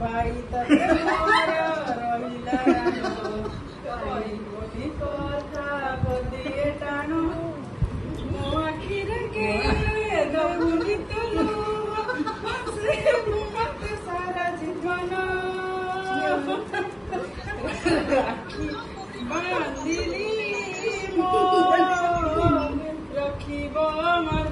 भाई टाणु मो आखिर के सारा जीवन राखी बांधिली मोर रखिब मन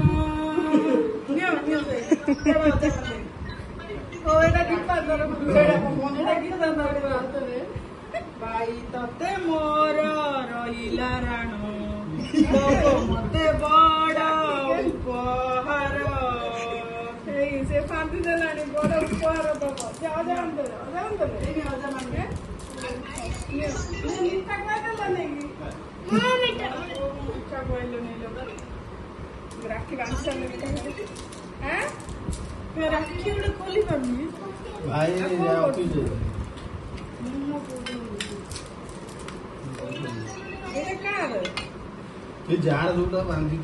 भाई तते मोर रहिला राण मते बड़ उपहार से फांदी देलानी बड़ उपहार दब जाओ राखी बांध राखी गोटे खोली पारनी भाई जार जो बांधी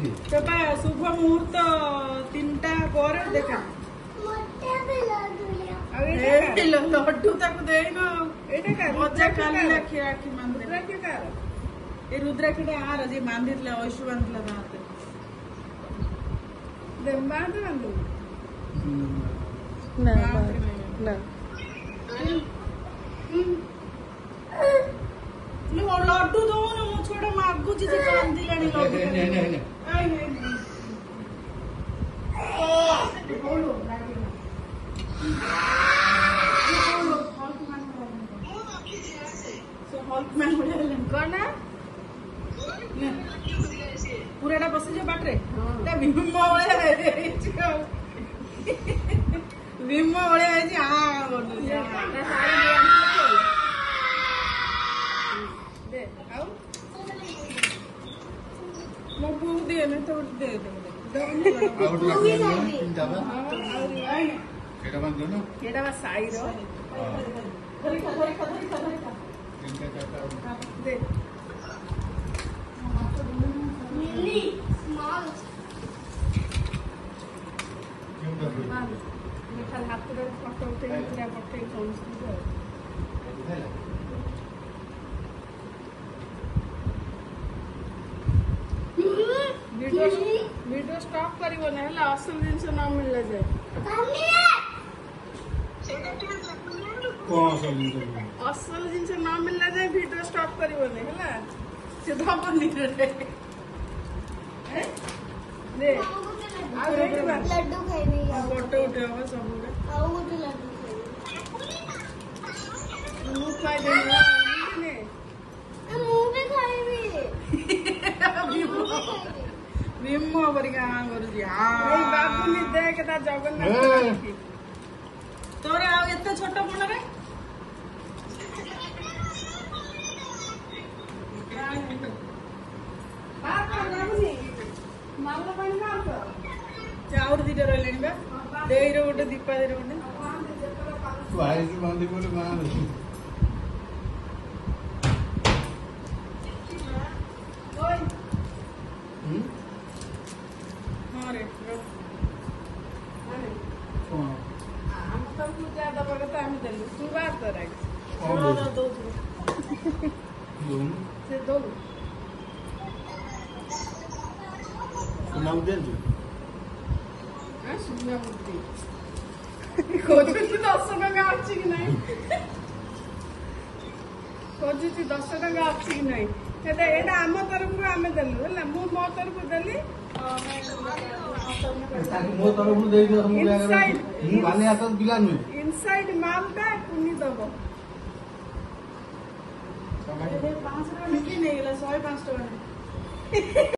शुभ मुहूर्त 3टा पर देखा लड्डू तक देन मजा काली राखी राखी रुद्राक्षी कार ये रुद्राक्षी आर जी बांधी ऐशु बांधला हाथ बांध लड्डू दौन मो छोटा मागुची बांधिलानी पूरा बसी बाटे भीम भीम मो बू दे तो दे साई हाथ फटो उठे पूरा पठे वीडियो स्टॉप करिवो ना हला असल जिनस न मिलला जाए असल जिनस न मिलला जाए वीडियो स्टॉप करिवो ना हला से धबनी रे दे लड्डू खाइबे फोटो उठावा सब आउ गोटे लड्डू खाइबे मु खाइ देना ने मु भी खाइबे भीम बरिका करूची हां बाबुनी देख ता जगन्नाथ तोरे आ एते छोट कोन रे बाबुनी मामला पानी मार चाउर दीटा रही बा देर गोटे दीपा देर गोटे बांधी बोले मां हाँ रे हम तो पूजा दबा के हम देलु तू बात कर दो से दो सुनाऊ दे सुना बुद्धि खोजुची 10 टंका अच्छी कि नहीं खोजुची 10 टंका अच्छी कि नहीं एटा आम तरफ आम देलु है मो तरफ देली मो तरफ इनसाइड मालटा कुनी दब 5 टका नहीं 105 टका